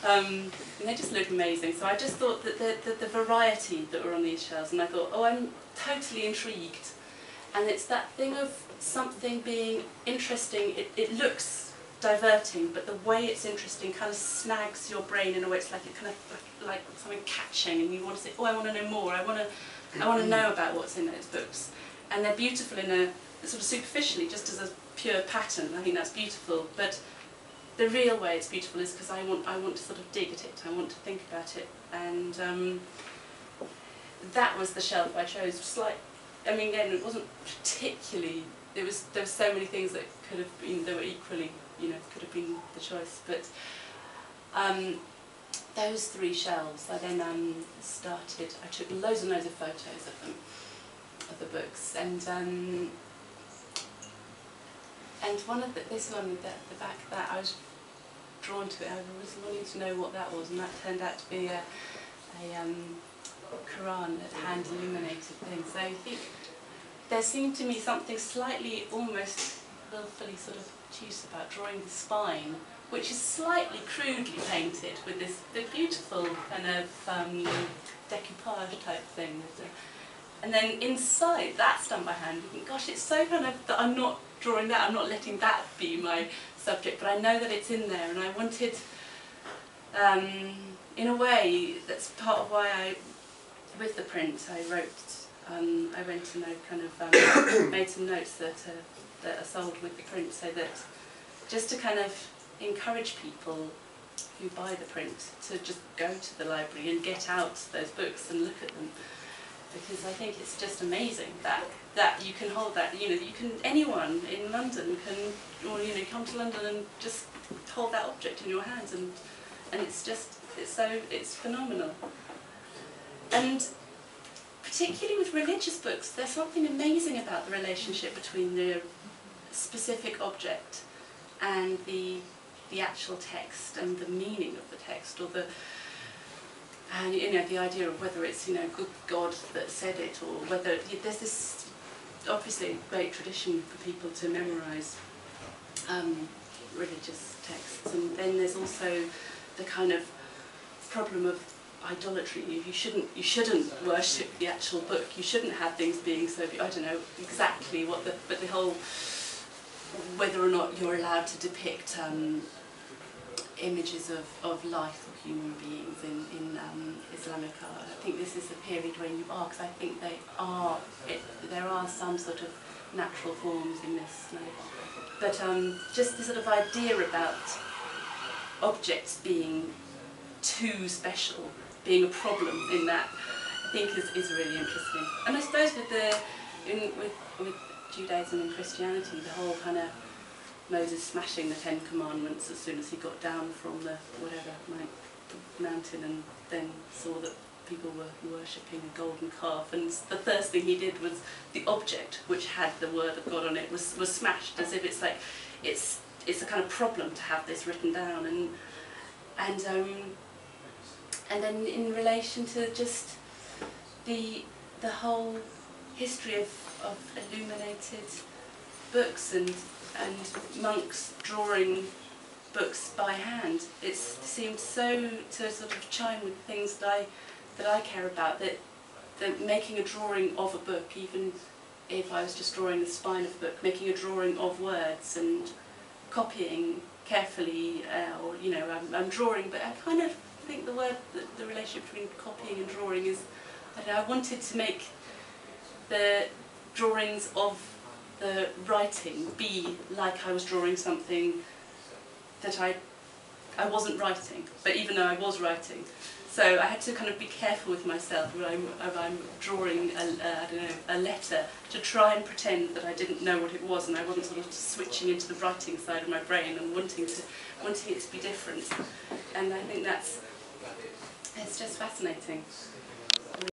And they just look amazing. So I just thought that the variety that were on these shelves, and I thought, oh, I'm totally intrigued. And it's that thing of something being interesting. It looks diverting, but the way it's interesting kind of snags your brain in a way. It's like it kind of like something catching, and you want to say, oh, I want to know more. I want to know about what's in those books. And they're beautiful in a sort of superficially, just as a pure pattern. I think that's beautiful, but the real way it's beautiful is because I want to sort of dig at it. I want to think about it, and that was the shelf I chose. I mean, again, it wasn't particularly. There were so many things that could have been. They were equally, could have been the choice. But those three shelves, I then started. I took loads and loads of photos of them, of the books, and one of this one, the back of that, I was drawn to it. I was wanting to know what that was, and that turned out to be a Quran, a hand illuminated thing. So I think there seemed to me something slightly, almost willfully sort of obtuse about drawing the spine, which is slightly crudely painted with the beautiful kind of decoupage type thing. And then inside, that's done by hand. You think, gosh, it's so kind of that I'm not drawing that, I'm not letting that be my subject, but I know that it's in there, and I wanted, in a way, that's part of why with the print, I went and I kind of made some notes that are sold with the print, so that just to kind of encourage people who buy the print to just go to the library and get out those books and look at them, because I think it's just amazing that you can hold that. Anyone in London can, or come to London and just hold that object in your hands, and it's phenomenal. And particularly with religious books, there's something amazing about the relationship between the specific object and the actual text and the meaning of the text, or the idea of whether it's good God that said it, or whether there's this obviously great tradition for people to memorise religious texts, and then there's also the kind of problem of idolatry. You shouldn't worship the actual book. You shouldn't have things being so. I don't know exactly but the whole whether or not you're allowed to depict images of life or human beings in Islamic art. I think this is the period when you are, because I think there are some sort of natural forms in this. But just the sort of idea about objects being too special, being a problem in that, I think is really interesting. And I suppose with Judaism and Christianity, the whole kind of Moses smashing the 10 Commandments as soon as he got down from the mountain, and then saw that people were worshipping a golden calf, and the first thing he did was the object which had the word of God on it was smashed, as if it's like it's a kind of problem to have this written down, and then in relation to just the whole history of illuminated books and monks drawing books by hand, it seemed so to sort of chime with things that I care about, that making a drawing of a book, even if I was just drawing the spine of the book, making a drawing of words and copying carefully, or I'm drawing, but I kind of think the relationship between copying and drawing is, I wanted to make the drawings of the writing be like I was drawing something that I wasn't writing, but even though I was writing. So I had to kind of be careful with myself when I'm drawing a letter, to try and pretend that I didn't know what it was, and I wasn't sort of switching into the writing side of my brain and wanting it to be different. And I think it's just fascinating.